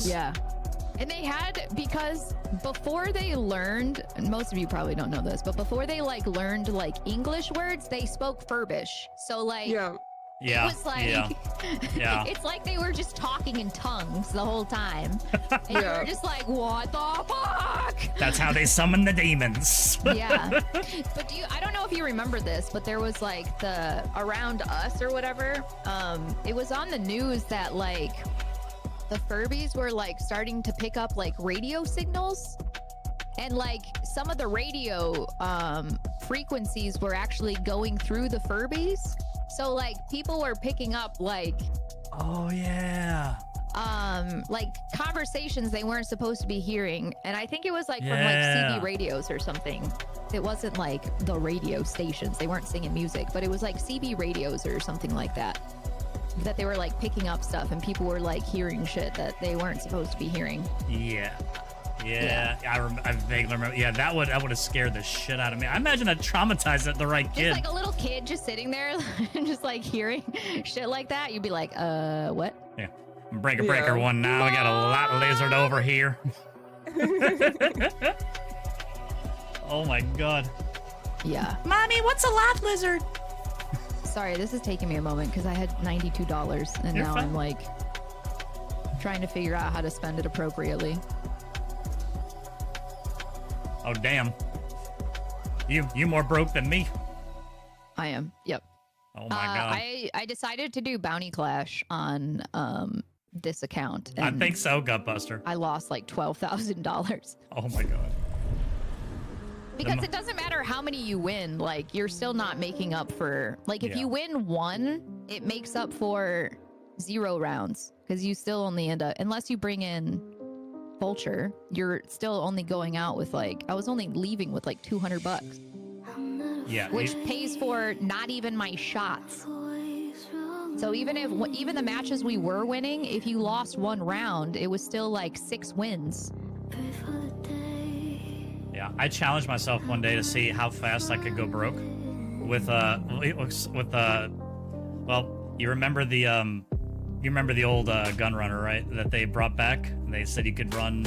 Yeah. And they had, because before they learned, and most of you probably don't know this, but before they like learned like English words, they spoke Furbish. So like, Yeah. it was like, Yeah. it's like they were just talking in tongues the whole time. And you were just like, what the fuck? That's how they summon the demons. Yeah. But I don't know if you remember this, but there was like the Around Us or whatever. It was on the news that like the Furbies were like starting to pick up like radio signals, and like some of the radio frequencies were actually going through the Furbies. So like people were picking up like, oh yeah, like conversations they weren't supposed to be hearing. And I think it was like from like CB radios or something. It wasn't like the radio stations, they weren't singing music, but it was like CB radios or something like that they were like picking up stuff, and people were like hearing shit that they weren't supposed to be hearing. Yeah. I vaguely remember. Yeah, that would have scared the shit out of me. I imagine that traumatized the right kid. Just like a little kid just sitting there and just like hearing shit like that, you'd be like, what? Yeah. Breaker one now. We got a lot lizard over here. Oh my god. Yeah. Mommy, what's a lot lizard? Sorry, this is taking me a moment because I had $92 and now I'm like trying to figure out how to spend it appropriately. Oh damn. You more broke than me. I am. Yep. Oh my god. I decided to do Bounty Clash on this account. I think so, Gutbuster. I lost like $12,000. Oh my god. Because it doesn't matter how many you win, like you're still not making up for, like if you win one, it makes up for 0 rounds because you still only end up, unless you bring in Vulture, you're still only going out with like, I was only leaving with like $200. Yeah. Which pays for not even my shots. So even the matches we were winning, if you lost 1 round, it was still like 6 wins. Yeah, I challenged myself one day to see how fast I could go broke with well, you remember the old gun runner, right? That they brought back. They said you could run,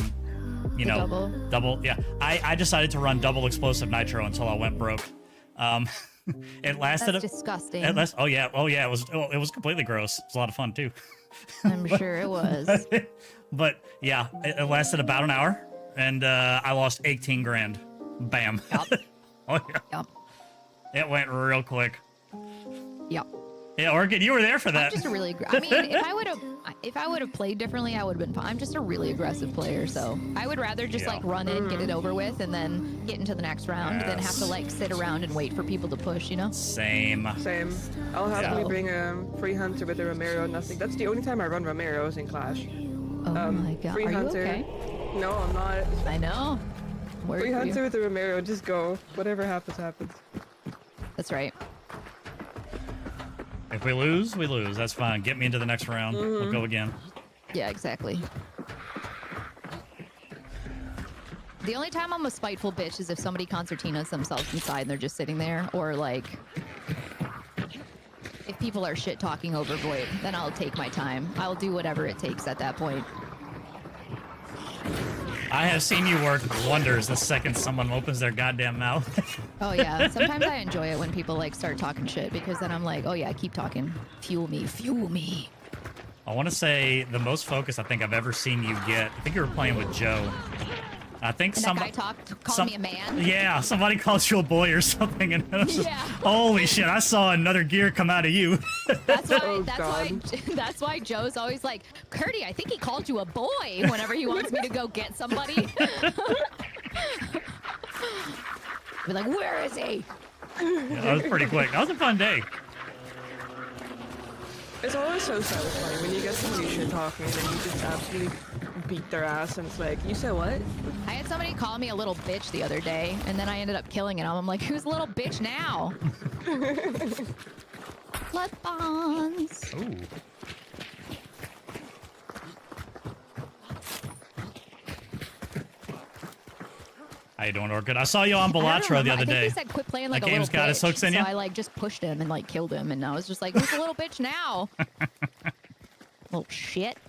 you know, double. Yeah, I decided to run double explosive nitro until I went broke. It lasted. That's disgusting. Oh yeah, it was completely gross. It was a lot of fun too. I'm sure it was. But yeah, it lasted about an hour. And I lost 18 grand. Bam. Yep. Oh yeah. Yep. It went real quick. Yep. Yeah, Orchid, you were there for that. I'm just a really. I mean, if I would have played differently, I would have been fine. I'm just a really aggressive player, so I would rather just like run in, get it over with, and then get into the next round than have to like sit around and wait for people to push. You know. Same. I'll happily bring a free hunter with a Romero. Nothing. That's the only time I run Romeros in Clash. Oh my god. Free Are hunter. you okay? No, I'm not. I know. Free hunter with a Romero. Just go. Whatever happens, happens. That's right. If we lose, we lose. That's fine. Get me into the next round. We'll go again. Yeah, exactly. The only time I'm a spiteful bitch is if somebody concertinas themselves inside and they're just sitting there, or like if people are shit talking over Void, then I'll take my time. I'll do whatever it takes at that point. I have seen you work wonders the second someone opens their goddamn mouth. Oh yeah, sometimes I enjoy it when people like start talking shit, because then I'm like, oh yeah, keep talking. Fuel me, fuel me. I want to say the most focus I think I've ever seen you get, I think you were playing with Joe. I think somebody called me a man. Yeah, somebody called you a boy or something, and it was just, holy shit! I saw another gear come out of you. That's why Joe's always like, Curdy, I think he called you a boy whenever he wants me to go get somebody. Be like, where is he? Yeah, that was pretty quick. That was a fun day. It's always so satisfying when you get somebody shit talking and then you just absolutely beat their ass, and it's like, you said what? I had somebody call me a little bitch the other day, and then I ended up killing it. I'm like, who's a little bitch now? Blood bonds. Ooh. How you doing, Orchid? I saw you on Balatro the other day. I think he said quit playing like a game's little got bitch. his hooks in so you? I like just pushed him and like killed him, and I was just like, who's a little bitch now? Little shit.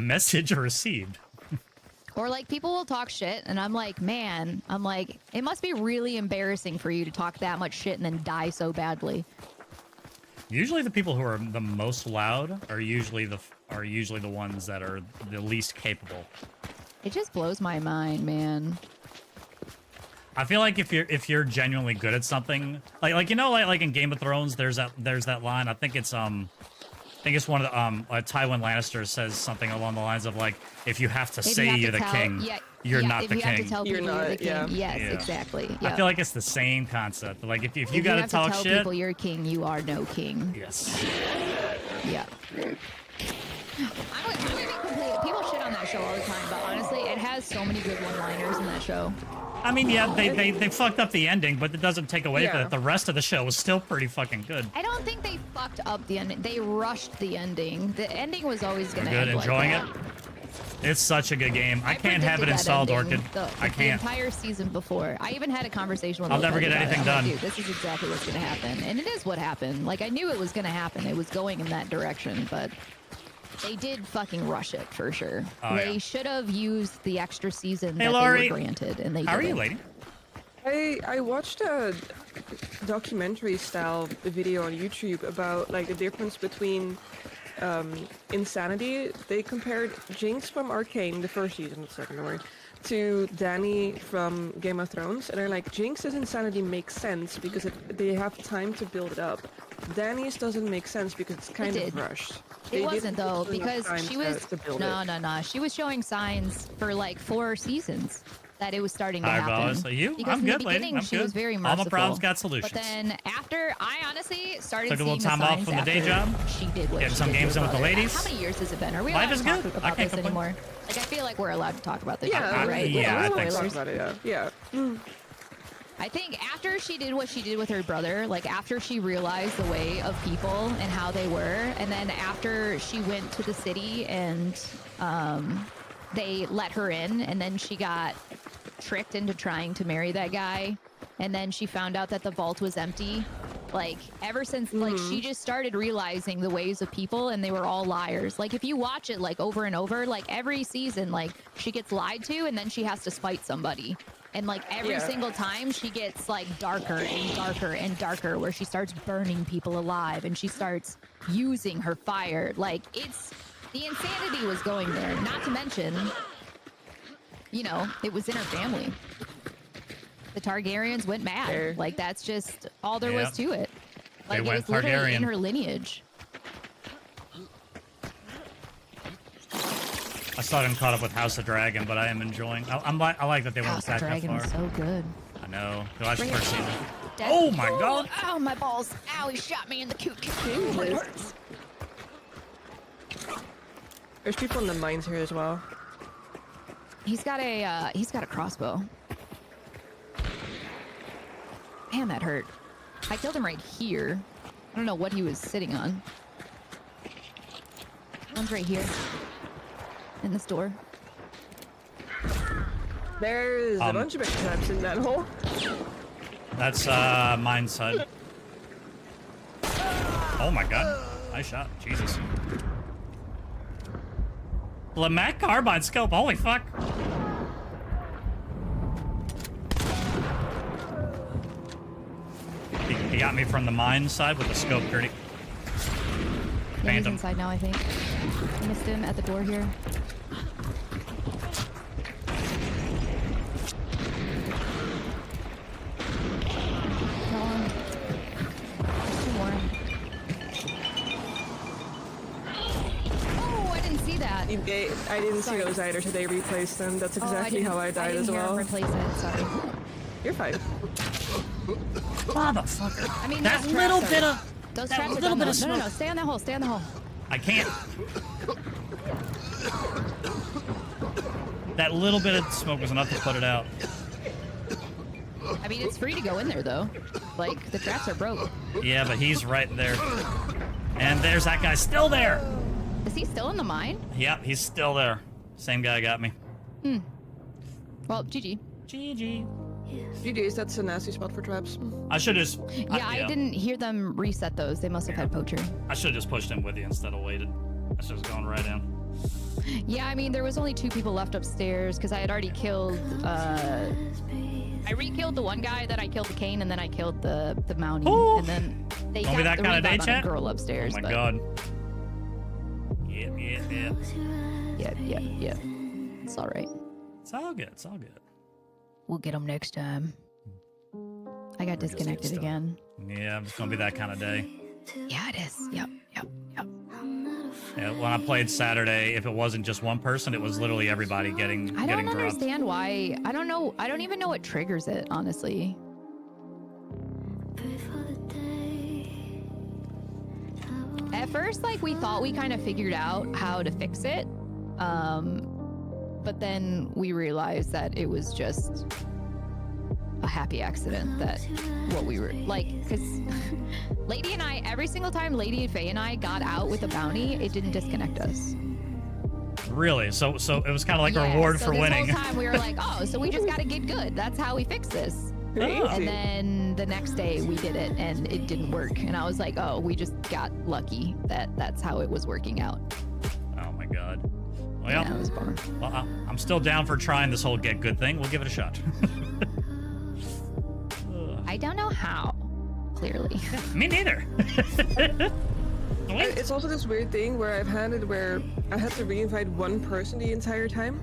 Message received. Or like people will talk shit and I'm like, man, it must be really embarrassing for you to talk that much shit and then die so badly. Usually the people who are the most loud are usually the ones that are the least capable. It just blows my mind, man. I feel like if you're genuinely good at something, like you know, like in Game of Thrones, there's that line. I think it's one of the Tywin Lannister says something along the lines of like, if you have to say you're the king, you're not the king. Have to tell you're people not. You're the king. Yeah. Yes, Yeah. exactly. I feel like it's the same concept. Like if you gotta have talk to tell shit, people you're a king, you are no king. yes. Yeah. People shit on that show all the time, but honestly, it has so many good one-liners in that show. I mean, yeah, they fucked up the ending, but it doesn't take away Yeah. that the rest of the show was still pretty fucking good. I don't think they fucked up the ending. They rushed the ending. The ending was always gonna Good, end enjoying like it. that. It's such a good game. I can't have it predicted that installed, ending Orchid. The I can't. entire season before. I even had a conversation with I'll never Elba get about it. anything I'm like, done. Dude, this is exactly what's gonna happen, and it is what happened. Like I knew it was gonna happen. It was going in that direction, but they did fucking rush it for sure. Oh, They yeah. should have used the extra season Hey, that Laurie. they were granted, and they How are didn't. you, lady? I watched a documentary style video on YouTube about like the difference between insanity. They compared Jinx from Arcane, the first season, the second one, to Dany from Game of Thrones, and they're like, Jinx's insanity makes sense because they have time to build it up. Dany's doesn't make sense because it's kind of rushed. It wasn't though, because she was to build no. it. She was showing signs for like 4 seasons that it was starting to Hi, happen. Bella. So you? Because I'm in good, the lady. beginning, I'm she good. was very All merciful. my problems got solutions. But then after, I honestly started Took a seeing little time the off signs from the day after job. She did what Getting she some did games to in her with the brother. ladies. How many years has it been? Are we Life allowed is to talk good. I about can't this complain. anymore? Like I feel like we're allowed to talk about this. Yeah, right? yeah, I Without think so. Talk spoilers. about it, yeah. I think after she did what she did with her brother, like after she realized the way of people and how they were, and then after she went to the city and they let her in, and then she got tricked into trying to marry that guy, and then she found out that the vault was empty. Like ever since, like she just started realizing the ways of people, and they were all liars. Like if you watch it like over and over, like every season, like she gets lied to, and then she has to spite somebody. And like every single time she gets like darker and darker and darker, where she starts burning people alive and she starts using her fire. Like the insanity was going there. Not to mention, you know, it was in her family. The Targaryens went mad. Fair. Like that's just all there was to it. They Like it went was literally in Targaryen. her lineage. I still haven't caught up with House of Dragon, but I am enjoying. I like that they went House of back that Dragon far. is so good. I know. Go watch the first season. Dead- Oh my god! Ow, my balls! Ow, he shot me in the cute. It hurts. There's people in the mines here as well. He's got a crossbow. Man, that hurt. I killed him right here. I don't know what he was sitting on. One's right here. In the store. There's a bunch of big traps in that hole. That's mine side. Oh my god. Nice shot. Jesus. Lamac carbine scope. Holy fuck. He got me from the mine side with the scope, Gertie. Yeah, he's Phantom. inside now, I think. I missed him at the door here. Kill him. There's 2 more. Oh, I didn't see that. I didn't see those either, so they replaced them. That's exactly how I died as well. I didn't hear him replace it, sorry. You're fine. Motherfucker. I mean, That those little traps bit are- of... Those that traps are little done bit though. of No, smoke. stay on that hole, stay on the hole. I can't. That little bit of smoke was enough to put it out. I mean, it's free to go in there though. Like, the traps are broke. Yeah, but he's right there. And there's that guy still there. Is he still in the mine? Yep, he's still there. Same guy got me. Well, GG. GG. GG's, that's a nasty spot for traps. I should just... Yeah, I didn't hear them reset those. They must have had poacher. I should have just pushed him with you instead of waited. I should have gone right in. Yeah, I mean, there was only 2 people left upstairs because I had already killed. I re-killed the one guy, then I killed the cane, and then I killed the Mountie, Ooh. and then they Don't got be that the kind of day, revive on a chat. girl upstairs. Oh my but... god. Yep. Yep. It's all right. It's all good. It's all good. We'll get them next time. I got disconnected again. Yeah, it's gonna be that kind of day. Yeah, it is. Yep. Yeah, when I played Saturday, if it wasn't just one person, it was literally everybody getting I don't dropped. understand why. I don't know. I don't even know what triggers it, honestly. At first, like, we thought we kind of figured out how to fix it. But then we realized that it was just a happy accident that what we were like, because Lady and I, every single time Lady and Faye and I got out with a bounty, it didn't disconnect us. Really? So it was kind of like a Yeah, reward so for this winning. whole time we were like, oh, so we just got to get good. That's how we fix this. Oh. And then the next day we did it and it didn't work. And I was like, oh, we just got lucky that that's how it was working out. Oh my god. Well, Yeah, it was a bummer. well, I'm still down for trying this whole get good thing. We'll give it a shot. I don't know how, clearly. Me neither. It's also this weird thing where I've had it where I had to re-invite one person the entire time.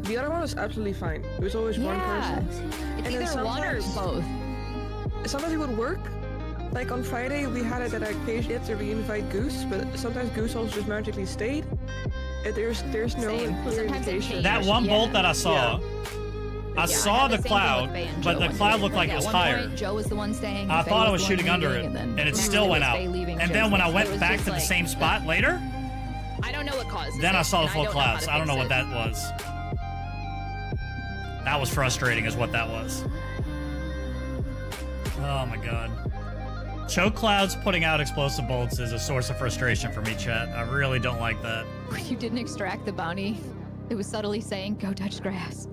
The other one was absolutely fine. It was always one person. It's And then either one or both. Sometimes it would work. Like on Friday, we had it that I occasionally had to re-invite Goose, but sometimes Goose also just magically stayed. There's no Same. clear Sometimes it indication. changes. That one bolt that I saw, I Yeah, saw had the same thing cloud, with Faye and but Joe the one cloud day. looked like it At was one higher. point, Joe was the one staying. I Faye thought I was the one shooting under it, leaving, and it next still week went was out. Faye leaving, And Joe then when I staying. went It was back just to the like- same spot later, I don't know what causes then it, I saw the and full don't know how clouds. to I don't know fix what it. that was. That was frustrating, is what that was. Oh my god. Choke clouds putting out explosive bolts is a source of frustration for me, chat. I really don't like that. You didn't extract the bounty. It was subtly saying, "Go touch grass."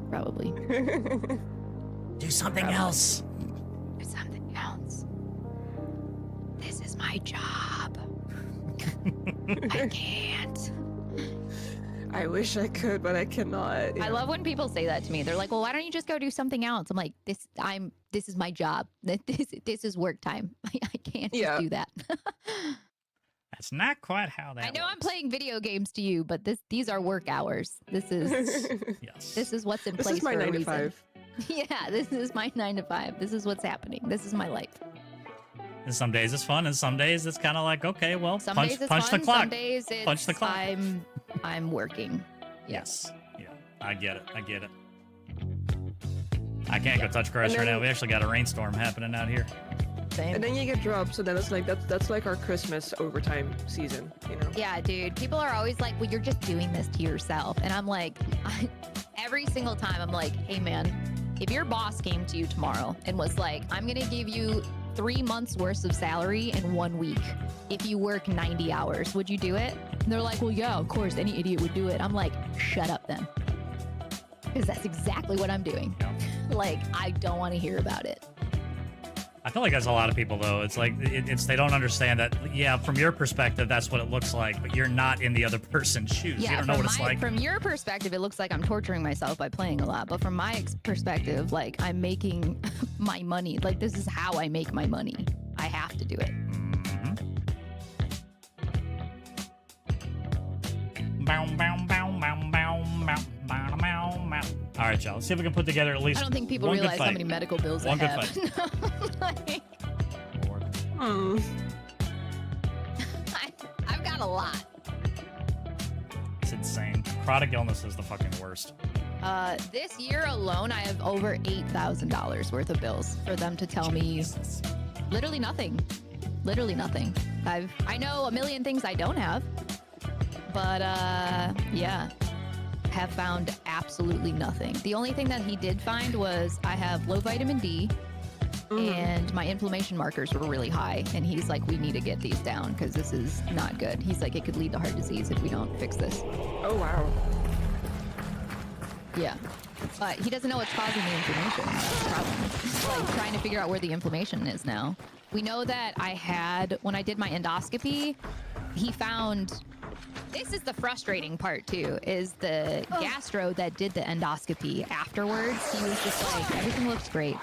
Probably. Do something else. Do something else. This is my job. I can't. I wish I could, but I cannot. I love when people say that to me. They're like, "Well, why don't you just go do something else?" I'm like, "This is my job. This is work time. I can't just do that." That's not quite how that I know works. I'm playing video games to you, but these are work hours. This is Yes. this is what's in This place is my for a 9 to reason. 5. Yeah, this is my 9 to 5. This is what's happening. This is my life. And some days it's fun, and some days it's kind of like, okay, well, Some punch days it's the fun, clock. Some days it's Punch the clock. I'm working. Yes. Yeah. I get it. I can't go touch grass And right then- now. We actually got a rainstorm happening out here. Same. And then you get dropped, so then it's like that's like our Christmas overtime season, you know. Yeah, dude. People are always like, "Well, you're just doing this to yourself," and I'm like, every single time, I'm like, "Hey, man, if your boss came to you tomorrow and was like, I'm gonna give you 3 months worth of salary in 1 week if you work 90 hours, would you do it?" And they're like, "Well, yeah, of course, any idiot would do it." I'm like, "Shut up, then," because that's exactly what I'm doing. Yeah. Like, I don't want to hear about it. I feel like that's a lot of people, though. It's like it's they don't understand that. Yeah, from your perspective, that's what it looks like, but you're not in the other person's shoes. Yeah, you don't know what it's like. From your perspective, it looks like I'm torturing myself by playing a lot. But from my perspective, like, I'm making my money. Like, this is how I make my money. I have to do it. All right, y'all. Let's see if we can put together at least. I don't think people one good realize how fight. many medical bills One I good have. Like, Lord. I've got a lot. It's insane. Chronic illness is the fucking worst. This year alone, I have over $8,000 worth of bills for them to tell me literally nothing. Literally nothing. I know a million things I don't have, but yeah, have found absolutely nothing. The only thing that he did find was I have low vitamin D and my inflammation markers were really high. And he's like, we need to get these down because this is not good. He's like, it could lead to heart disease if we don't fix this. Oh wow. Yeah. But he doesn't know what's causing the inflammation. That's the problem. It's like trying to figure out where the inflammation is now. We know that I had, when I did my endoscopy, he found This is the frustrating part too, is the gastro that did the endoscopy afterwards. He was just like, everything looks great.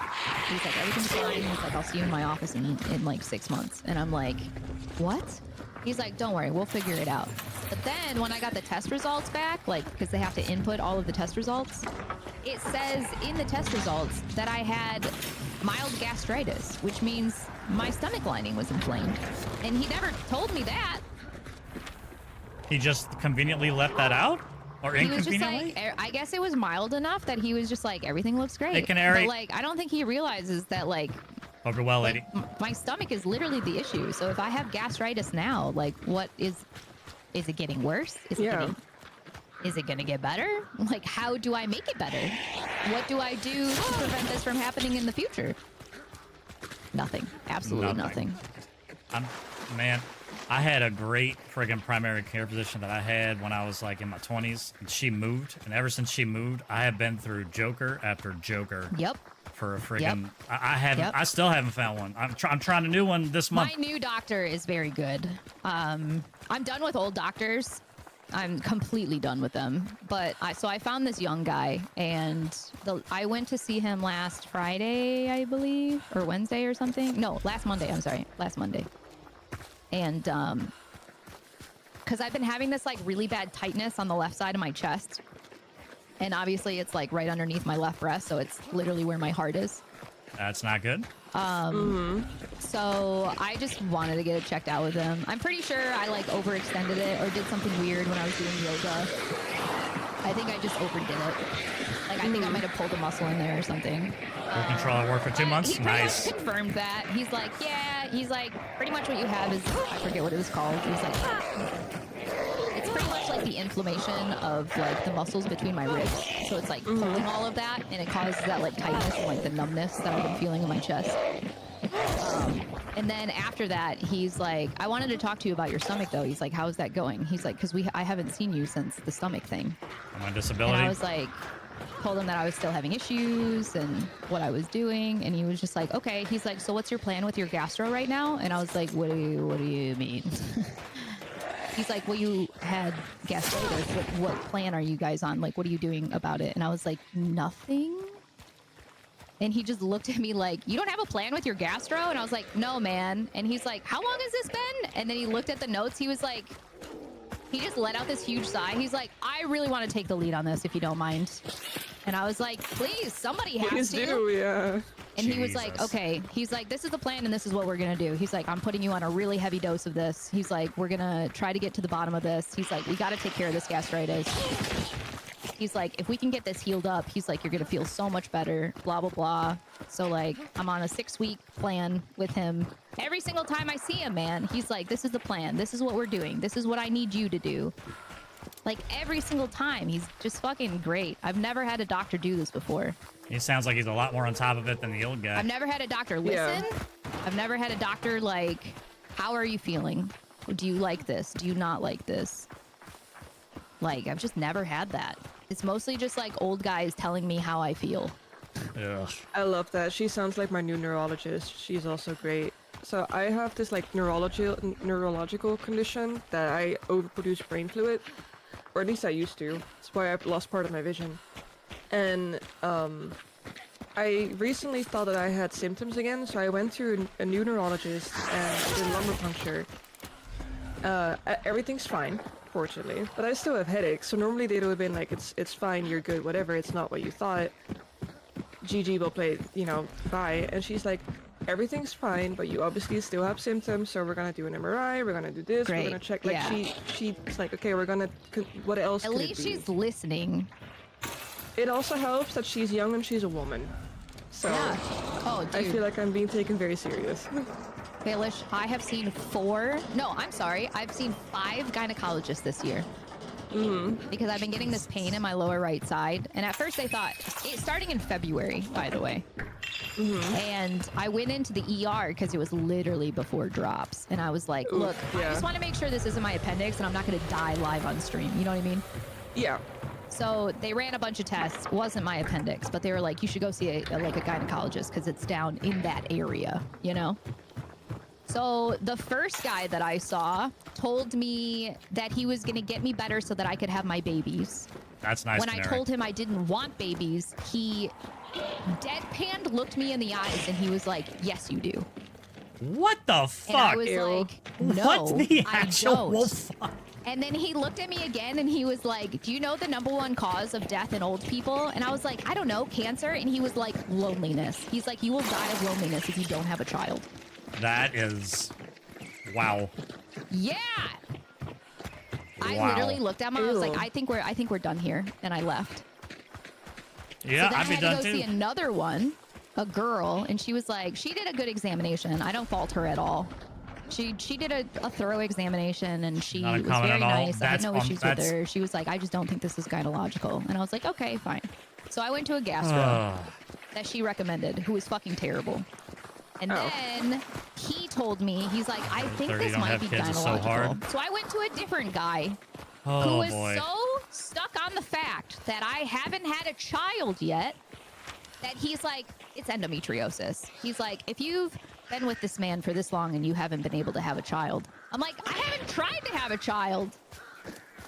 He's like, everything's fine. He's like, I'll see you in my office in like 6 months. And I'm like, what? He's like, don't worry, we'll figure it out. But then when I got the test results back, like, because they have to input all of the test results, it says in the test results that I had mild gastritis, which means my stomach lining was inflamed. And he never told me that. He just conveniently left that out? Or He was inconveniently? just like, I guess it was mild enough that he was just like, everything looks great. Hey, Canary. But like, I don't think he realizes that like, Hope you're well, lady. my stomach is literally the issue. So if I have gastritis now, like what is it getting worse? Is it gonna get better? Like, how do I make it better? What do I do to prevent this from happening in the future? Nothing. Absolutely nothing. Man, I had a great friggin' primary care physician that I had when I was like in my 20s, and she moved, and ever since she moved, I have been through Joker after Joker. Yep. For a friggin', I still haven't found one. I'm trying a new one this month. My new doctor is very good. I'm done with old doctors. I'm completely done with them. But I found this young guy, and I went to see him last Friday, I believe, or Wednesday or something. No, last Monday. I'm sorry, last Monday. And because I've been having this like really bad tightness on the left side of my chest. And obviously it's like right underneath my left breast, so it's literally where my heart is. That's not good. So I just wanted to get it checked out with him. I'm pretty sure I like overextended it or did something weird when I was doing yoga. I think I just overdid it. Like I think I might have pulled a muscle in there or something. Full control at work for 2 months. He pretty Nice. much confirmed that. He's like, yeah. He's like, pretty much what you have is, I forget what it was called. He's like, it's pretty much like the inflammation of like the muscles between my ribs. So it's like pulling all of that, and it causes that like tightness and like the numbness that I've been feeling in my chest. And then after that, he's like, I wanted to talk to you about your stomach though. He's like, how's that going? He's like, because I haven't seen you since the stomach thing. I'm on disability. And I was like, told him that I was still having issues and what I was doing, and he was just like, okay. He's like, so what's your plan with your gastro right now? And I was like, what do you mean? He's like, well, you had gastritis. What plan are you guys on? Like, what are you doing about it? And I was like, nothing. And he just looked at me like, you don't have a plan with your gastro? And I was like, no, man. And he's like, how long has this been? And then he looked at the notes. He was like, he just let out this huge sigh. He's like, I really want to take the lead on this if you don't mind. And I was like, please, somebody has Please to. do, yeah. And he was like, okay. He's like, this is the plan and this is what we're going to do. He's like, I'm putting you on a really heavy dose of this. He's like, we're going to try to get to the bottom of this. He's like, we got to take care of this gastritis. He's like, if we can get this healed up, he's like, you're going to feel so much better, blah, blah, blah. So like, I'm on a 6-week plan with him. Every single time I see him, man, he's like, this is the plan. This is what we're doing. This is what I need you to do. Like every single time. He's just fucking great. I've never had a doctor do this before. He sounds like he's a lot more on top of it than the old guy. I've never had a doctor listen. Yeah. I've never had a doctor like, how are you feeling? Do you like this? Do you not like this? Like, I've just never had that. It's mostly just like old guys telling me how I feel. Ugh. I love that. She sounds like my new neurologist. She's also great. So I have this like neurological condition that I overproduce brain fluid, or at least I used to. That's why I've lost part of my vision. And I recently thought that I had symptoms again, so I went to a new neurologist and did lumbar puncture. Everything's fine, fortunately, but I still have headaches. So normally they'd have been like, it's fine, you're good, whatever. It's not what you thought. GG will play, bye. And she's like, everything's fine, but you obviously still have symptoms, so we're gonna do an MRI, we're gonna do this, Great. we're gonna check. Like Yeah. she's like, okay, we're gonna. What else? At could least it be? she's listening. It also helps that she's young and she's a woman. So Yeah. Oh, I dude. feel like I'm being taken very serious. Baelish, I have seen I've seen 5 gynecologists this year. Because I've been getting this pain in my lower right side. And at first I thought, starting in February, by the way. And I went into the ER because it was literally before drops. And I was like, look, I yeah. just want to make sure this isn't my appendix and I'm not going to die live on stream. You know what I mean? Yeah. So they ran a bunch of tests. It wasn't my appendix, but they were like, you should go see a gynecologist because it's down in that area, So the first guy that I saw told me that he was going to get me better so that I could have my babies. That's nice. When I told him I didn't want babies, he deadpanned looked me in the eyes and he was like, yes, you do. What the fuck? And I was like, no, what the I actual don't. fuck? And then he looked at me again and he was like, do you know the #1 cause of death in old people? And I was like, I don't know, cancer. And he was like, loneliness. He's like, you will die of loneliness if you don't have a child. That is, wow. Yeah. I literally looked at him. I was like, I think we're done here, and I left. Yeah, so then I'd be I done had to go see another one, a girl, and she was like, she did a good examination. I don't fault her at all. She did a thorough examination, and she was very nice. I had no issues with her. She was like, I just don't think this is gynecological, and I was like, okay, fine. So I went to a gastro that she recommended, who was fucking terrible. And then he told me, he's like, I think this might be gynecological. So I went to a different guy who was so stuck on the fact that I haven't had a child yet that he's like, it's endometriosis. He's like, if you've been with this man for this long and you haven't been able to have a child. I'm like, I haven't tried to have a child.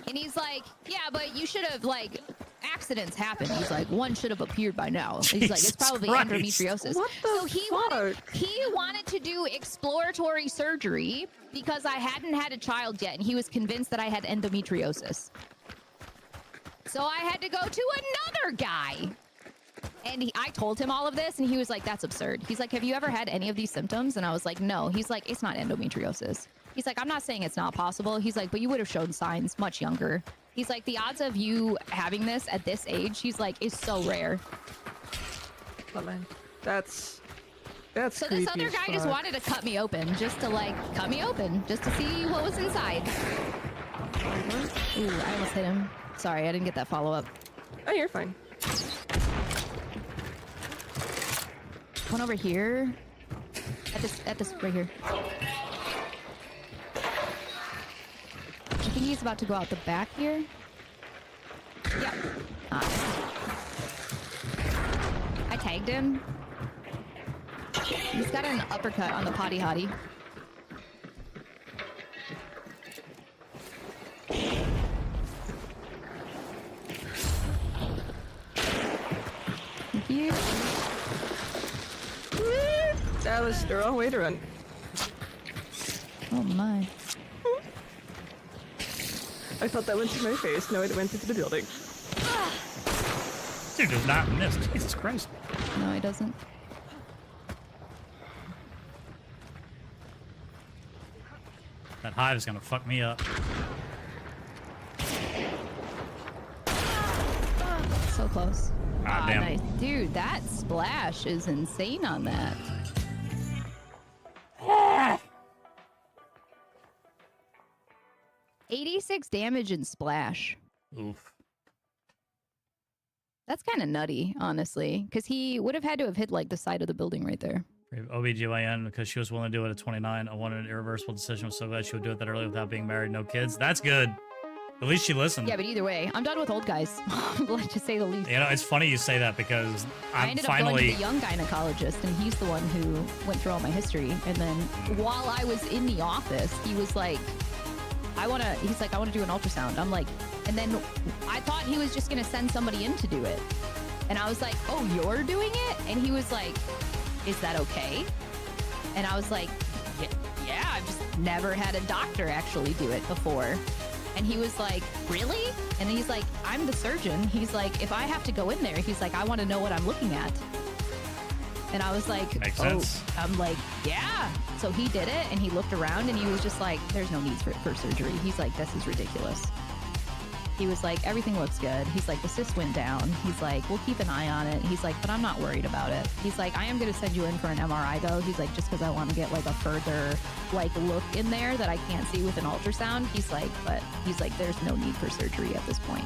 And he's like, yeah, but you should have, like, accidents happen. He's like, one should have appeared by now. He's like, it's probably endometriosis. What the fuck? He wanted to do exploratory surgery because I hadn't had a child yet, and he was convinced that I had endometriosis. So I had to go to another guy. And I told him all of this, and he was like, that's absurd. He's like, have you ever had any of these symptoms? And I was like, no. He's like, it's not endometriosis. He's like, I'm not saying it's not possible. He's like, but you would have shown signs much younger. He's like, the odds of you having this at this age, he's like, is so rare. Oh man, that's so this other guy just wanted to cut me open, just to see what was inside. Ooh, I almost hit him. Sorry, I didn't get that follow-up. Oh, you're fine. One over here. At this right here. I think he's about to go out the back here. Yep. I tagged him. He's got an uppercut on the potty hottie. Thank you. That was the wrong way to run. Oh my. I thought that went to my face. No, it went into the building. Dude does not miss. Jesus Christ. No, he doesn't. That hive is gonna fuck me up. So close. Ah, damn. Nice. Dude, that splash is insane on that. 86 damage and splash. Oof. That's kind of nutty, honestly, because he would have had to have hit like the side of the building right there. OBGYN, because she was willing to do it at 29. I wanted an irreversible decision. I'm so glad she would do it that early without being married, no kids. That's good. At least she listened. Yeah, but either way, I'm done with old guys, like to say the least. You know, it's funny you say that because I ended up going to the young gynecologist, and he's the one who went through all my history. And then while I was in the office, he was like, he's like, I want to do an ultrasound. I'm like, and then I thought he was just going to send somebody in to do it. And I was like, oh, you're doing it? And he was like, is that okay? And I was like, yeah, I've just never had a doctor actually do it before. And he was like, really? And he's like, I'm the surgeon. He's like, if I have to go in there, he's like, I want to know what I'm looking at. And I was like, makes sense. I'm like, yeah. So he did it, and he looked around, and he was just like, there's no need for surgery. He's like, this is ridiculous. He was like, everything looks good. He's like, the cyst went down. He's like, we'll keep an eye on it. He's like, but I'm not worried about it. He's like, I am going to send you in for an MRI, though. He's like, just because I want to get like a further like look in there that I can't see with an ultrasound. He's like, but he's like, there's no need for surgery at this point.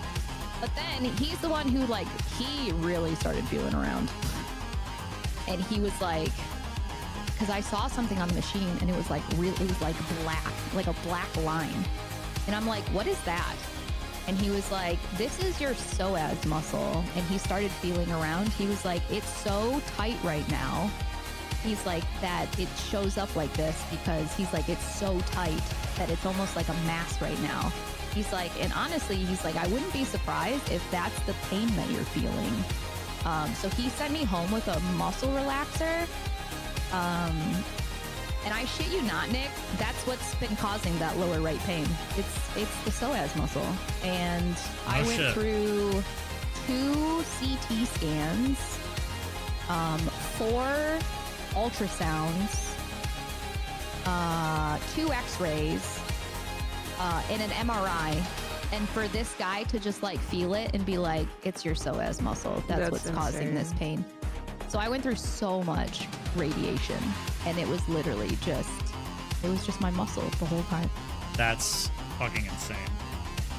But then he's the one who like, he really started feeling around. And he was like, because I saw something on the machine, and it was like it was like black, like a black line. And I'm like, what is that? And he was like, this is your psoas muscle. And he started feeling around. He was like, it's so tight right now he's like that it shows up like this because he's like, it's so tight that it's almost like a mass right now. He's like, and honestly, he's like, I wouldn't be surprised if that's the pain that you're feeling. So he sent me home with a muscle relaxer. And I shit you not, Nick, that's what's been causing that lower right pain. It's the psoas muscle. And I went through 2 CT scans, 4 ultrasounds, 2 x-rays, and an MRI. And for this guy to just like feel it and be like, it's your psoas muscle. That's what's causing this pain. So I went through so much radiation, and it was literally just my muscle the whole time. That's fucking insane.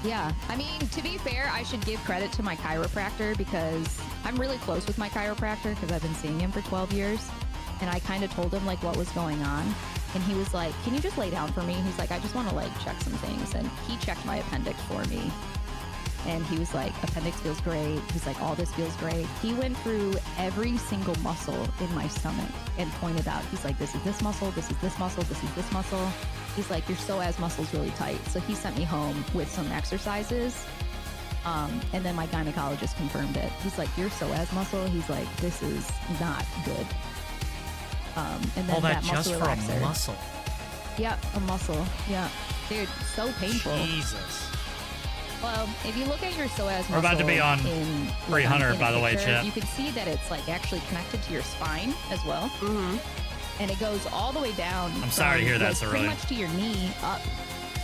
Yeah, I mean, to be fair, I should give credit to my chiropractor because I'm really close with my chiropractor because I've been seeing him for 12 years. And I kind of told him like what was going on. And he was like, can you just lay down for me? He's like, I just want to like check some things. And he checked my appendix for me. And he was like, appendix feels great. He's like, all this feels great. He went through every single muscle in my stomach and pointed out, he's like, this is this muscle, this is this muscle, this is this muscle. He's like, your psoas muscle's really tight. So he sent me home with some exercises. And then my gynecologist confirmed it. He's like, your psoas muscle, he's like, this is not good. And then all that muscle just relaxer. for a muscle. Yep, a muscle. Yeah. Dude, so painful. Jesus. Well, if you look at your psoas muscle, We're about to be on 300, by the way, chat. You can see that it's like actually connected to your spine as well. Mm-hmm. And it goes all the way down. I'm sorry to hear that, so pretty much to your knee up.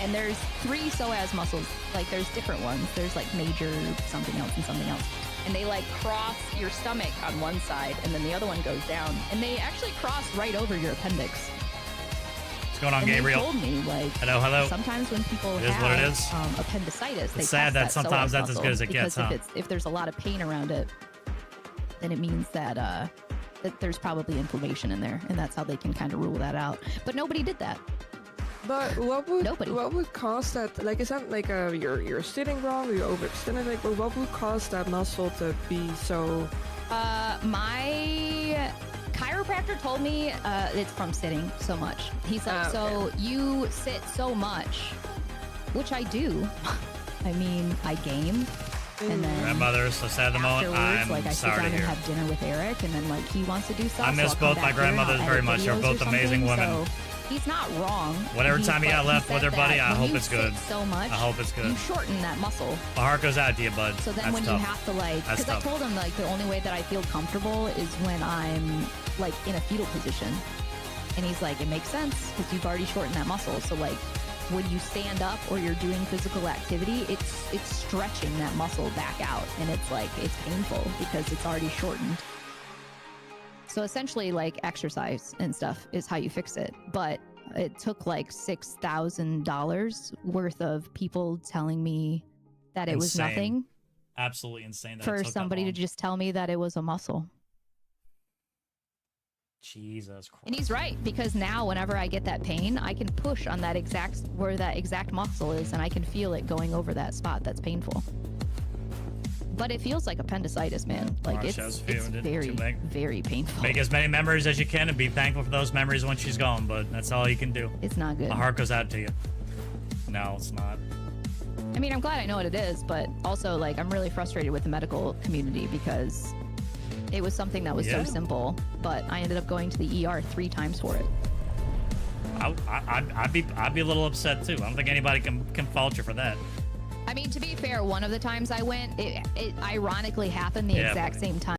And there's 3 psoas muscles. Like there's different ones. There's like major something else and something else. And they like cross your stomach on one side, and then the other one goes down. And they actually cross right over your appendix. What's going on, and Gabriel? They told me, like, hello. sometimes when people It is have what it is. Appendicitis, they It's sad test that sometimes psoas that's as muscle, good as it gets, because huh? if there's a lot of pain around it, then it means that that there's probably inflammation in there, and that's how they can kind of rule that out. But nobody did that. But what would cause that? Like, is that like you're sitting wrong, or you're overextended? Like, what would cause that muscle to be so? My chiropractor told me it's from sitting so much. He's like, so you sit so much, which I do. I mean, I game. And then grandmother, so sad at the moment. I'm like, I sit sorry down to and hear. have dinner with Eric, and then like he wants to do stuff. I miss so I'll come both my back here and grandmothers I'll very edit much. They're videos both or amazing something, women. So he's not wrong. Whatever time you got left with her, said buddy, that I when hope you it's good. sit so much, I hope it's good. You shorten that muscle. My heart goes out to you, bud. So then That's when tough. you have to like, That's because I tough. told him like the only way that I feel comfortable is when I'm like in a fetal position. And he's like, it makes sense because you've already shortened that muscle. So like when you stand up or you're doing physical activity, it's stretching that muscle back out, and it's like it's painful because it's already shortened. So essentially like exercise and stuff is how you fix it. But it took like $6,000 worth of people telling me that it was Insane. nothing. Absolutely insane. That it For took that somebody to long. just tell me that it was a muscle. Jesus Christ. And he's right, because now whenever I get that pain, I can push on that where that exact muscle is, and I can feel it going over that spot that's painful. But it feels like appendicitis, man. Like it's very, very painful. Make as many memories as you can and be thankful for those memories when she's gone, but that's all you can do. It's not good. My heart goes out to you. No, it's not. I mean, I'm glad I know what it is, but also like I'm really frustrated with the medical community because it was something that was so simple, but I ended up going to the ER 3 times for it. I'd be a little upset too. I don't think anybody can fault you for that. I mean, to be fair, one of the times I went, it ironically happened the exact same time.